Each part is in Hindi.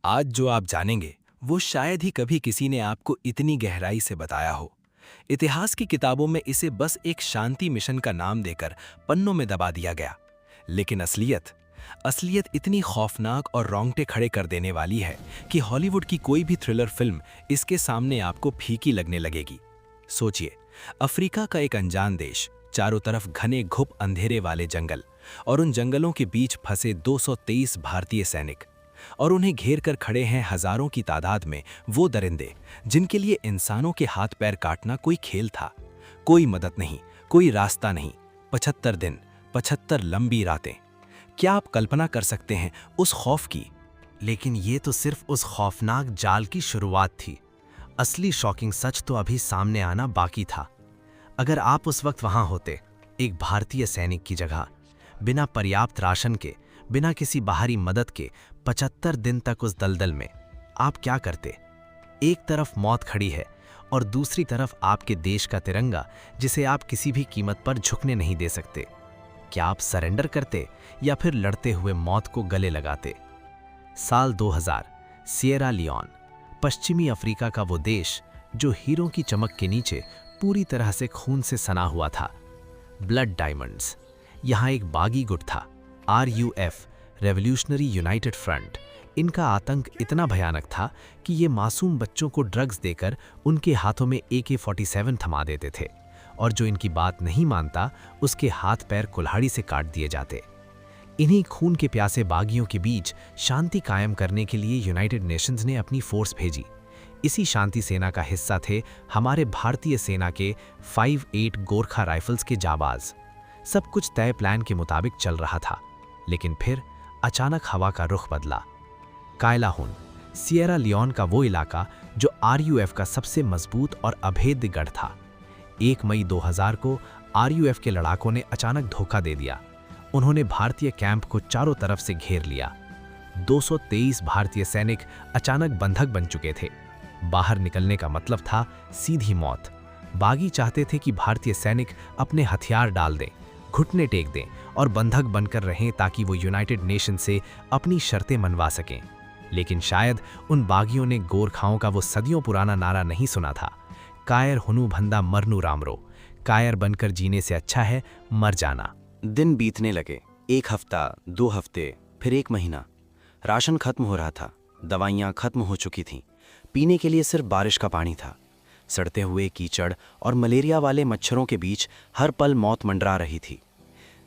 आज जो आप जानेंगे वो शायद ही कभी किसी ने आपको इतनी गहराई से बताया हो। इतिहास की किताबों में इसे बस एक शांति मिशन का नाम देकर पन्नों में दबा दिया गया। लेकिन असलियत असलियत इतनी खौफनाक और रोंगटे खड़े कर देने वाली है कि हॉलीवुड की कोई भी थ्रिलर फिल्म इसके सामने आपको फीकी लगने लगेगी। सोचिए, अफ्रीका का एक अनजान देश, चारों तरफ घने घुप अंधेरे वाले जंगल और उन जंगलों के बीच फंसे 223 भारतीय सैनिक, और उन्हें घेर कर खड़े हैं हजारों की तादाद में वो दरिंदे जिनके लिए इंसानों के हाथ पैर काटना कोई खेल था। कोई मदद नहीं, कोई रास्ता नहीं। 75 दिन, 75 लंबी रातें। क्या आप कल्पना कर सकते हैं उस खौफ की? लेकिन ये तो सिर्फ उस खौफनाक जाल की शुरुआत थी। असली शॉकिंग सच तो अभी सामने आना बाकी था। अगर आप उस वक्त वहां होते, एक भारतीय सैनिक की जगह, बिना पर्याप्त राशन के, बिना किसी बाहरी मदद के 75 दिन तक उस दलदल में, आप क्या करते? एक तरफ मौत खड़ी है और दूसरी तरफ आपके देश का तिरंगा, जिसे आप किसी भी कीमत पर झुकने नहीं दे सकते। क्या आप सरेंडर करते या फिर लड़ते हुए मौत को गले लगाते? साल 2000, सिएरा लियोन, पश्चिमी अफ्रीका का वो देश जो हीरों की चमक के नीचे पूरी तरह से खून से सना हुआ था। Blood diamonds. यहाँ एक बागी गुट था, RUF, रेवोल्यूशनरी यूनाइटेड फ्रंट। इनका आतंक इतना भयानक था कि ये मासूम बच्चों को ड्रग्स देकर उनके हाथों में AK-47 थमा देते थे, और जो इनकी बात नहीं मानता उसके हाथ पैर कुल्हाड़ी से काट दिए जाते। इन्हीं खून के प्यासे बागियों के बीच शांति कायम करने के लिए यूनाइटेड नेशंस ने अपनी फोर्स भेजी। इसी शांति सेना का हिस्सा थे हमारे भारतीय सेना के 58 गोरखा राइफल्स के जाबाज। सब कुछ तय प्लान के मुताबिक चल रहा था, लेकिन फिर अचानक हवा का रुख बदला। कायलाहुन, सिएरा लियोन का वो इलाका जो RUF का सबसे मजबूत और अभेद्य गढ़ था। 1 मई 2000 को RUF के लड़ाकों ने अचानक धोखा दे दिया। उन्होंने भारतीय कैंप को चारों तरफ से घेर लिया। 223 भारतीय सैनिक अचानक बंधक बन चुके थे। बाहर निकलने का मतलब था सीधी मौत। बागी चाहते थे कि भारतीय सैनिक अपने हथियार डाल दें, घुटने टेक दें और बंधक बनकर रहें, ताकि वो यूनाइटेड नेशन से अपनी शर्तें मनवा सकें। लेकिन शायद उन बागियों ने गोरखाओं का वो सदियों पुराना नारा नहीं सुना था, कायर हुनु भंदा मरनू रामरो। कायर बनकर जीने से अच्छा है मर जाना। दिन बीतने लगे। 1 हफ्ता, 2 हफ्ते, फिर 1 महीना। राशन खत्म हो रहा था, दवाइयाँ खत्म हो चुकी थीं, पीने के लिए सिर्फ बारिश का पानी था। सड़ते हुए कीचड़ और मलेरिया वाले मच्छरों के बीच हर पल मौत मंडरा रही थी।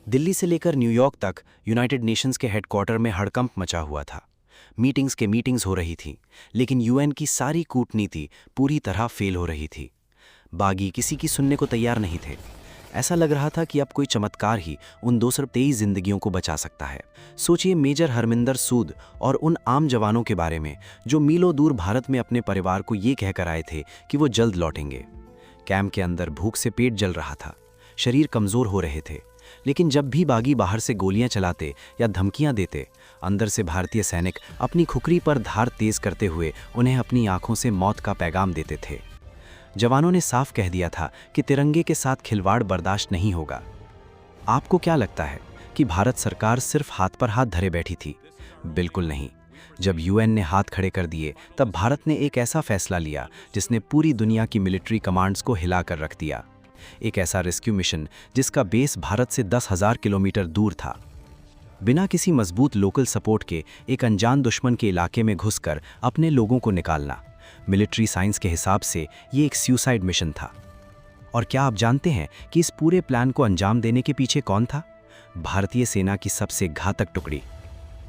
दिल्ली से लेकर न्यूयॉर्क तक यूनाइटेड नेशंस के हेडक्वार्टर में हड़कंप मचा हुआ था। मीटिंग्स हो रही थी, लेकिन UN की सारी कूटनीति पूरी तरह फेल हो रही थी। बागी किसी की सुनने को तैयार नहीं थे। ऐसा लग रहा था कि अब कोई चमत्कार ही उन 223 जिंदगियों को बचा सकता है। सोचिए मेजर हरमिंदर सूद और उन आम जवानों के बारे में जो मीलों दूर भारत में अपने परिवार को ये कहकर आए थे कि वो जल्द लौटेंगे। कैंप के अंदर भूख से पेट जल रहा था, शरीर कमजोर हो रहे थे, लेकिन जब भी बागी बाहर से गोलियां चलाते या धमकियां देते, अंदर से भारतीय सैनिक अपनी खुकरी पर धार तेज करते हुए उन्हें अपनी आंखों से मौत का पैगाम देते थे। जवानों ने साफ कह दिया था कि तिरंगे के साथ खिलवाड़ बर्दाश्त नहीं होगा। आपको क्या लगता है कि भारत सरकार सिर्फ हाथ पर हाथ धरे बैठी थी? बिल्कुल नहीं। जब UN ने हाथ खड़े कर दिए, तब भारत ने एक ऐसा फैसला लिया जिसने पूरी दुनिया की मिलिट्री कमांड्स को हिलाकर रख दिया। एक ऐसा रेस्क्यू मिशन जिसका बेस भारत से 10,000 किलोमीटर दूर था। बिना किसी मजबूत लोकल सपोर्ट के एक अनजान दुश्मन के इलाके में घुसकर अपने लोगों को निकालना, मिलिट्री साइंस के हिसाब से ये एक सुसाइड मिशन था। और क्या आप जानते हैं कि इस पूरे प्लान को अंजाम देने के पीछे कौन था? भारतीय सेना की सबसे घातक टुकड़ी।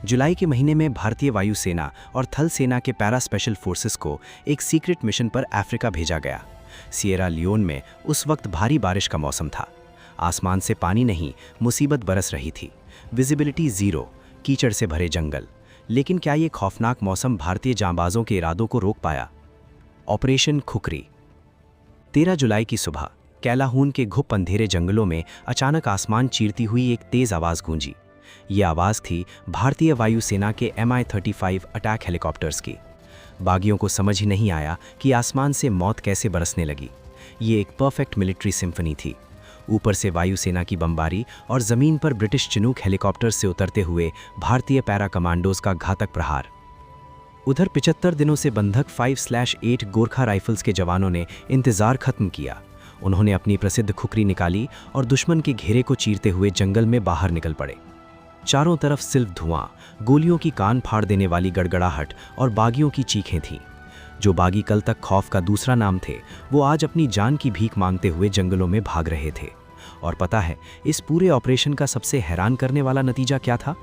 जुलाई के महीने में भारतीय वायुसेना और थल सेना के पैरा स्पेशल फोर्सेस को एक सीक्रेट मिशन पर अफ्रीका भेजा गया। सिएरा लियोन में उस वक्त भारी बारिश का मौसम था। आसमान से पानी नहीं, मुसीबत बरस रही थी। विजिबिलिटी 0, कीचड़ से भरे जंगल। लेकिन क्या ये खौफनाक मौसम भारतीय जांबाजों के इरादों को रोक पाया? ऑपरेशन खुकरी। 13 जुलाई की सुबह कैलाहून के घुप अंधेरे जंगलों में अचानक आसमान चीरती हुई एक तेज आवाज गूंजी। ये आवाज थी भारतीय वायुसेना के Mi-35 अटैक हेलीकॉप्टर्स की। बागियों को समझ ही नहीं आया कि आसमान से मौत कैसे बरसने लगी। ये एक परफेक्ट मिलिट्री सिम्फनी थी। ऊपर से वायुसेना की बमबारी और जमीन पर ब्रिटिश चिनूक हेलीकॉप्टर से उतरते हुए भारतीय पैरा कमांडोज का घातक प्रहार। उधर 75 दिनों से बंधक 5/8 गोरखा राइफल्स के जवानों ने इंतजार खत्म किया। उन्होंने अपनी प्रसिद्ध खुखरी निकाली और दुश्मन के घेरे को चीरते हुए जंगल में बाहर निकल पड़े। चारों तरफ सिर्फ धुआं, गोलियों की कान फाड़ देने वाली गड़गड़ाहट और बागियों की चीखें थीं। जो बागी कल तक खौफ का दूसरा नाम थे, वो आज अपनी जान की भीख मांगते हुए जंगलों में भाग रहे थे। और पता है, इस पूरे ऑपरेशन का सबसे हैरान करने वाला नतीजा क्या था?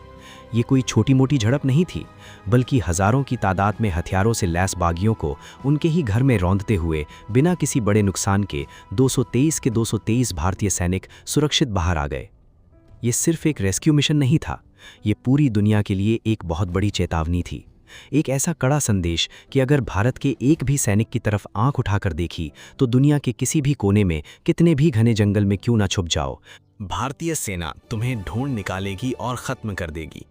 ये कोई छोटी मोटी झड़प नहीं थी, बल्कि हजारों की तादाद में हथियारों से लैस बागियों को उनके ही घर में रौंदते हुए बिना किसी बड़े नुकसान के 223 भारतीय सैनिक सुरक्षित बाहर आ गए। ये सिर्फ एक रेस्क्यू मिशन नहीं था, ये पूरी दुनिया के लिए एक बहुत बड़ी चेतावनी थी। एक ऐसा कड़ा संदेश कि अगर भारत के एक भी सैनिक की तरफ आंख उठाकर देखी तो दुनिया के किसी भी कोने में, कितने भी घने जंगल में क्यों ना छुप जाओ, भारतीय सेना तुम्हें ढूंढ निकालेगी और खत्म कर देगी।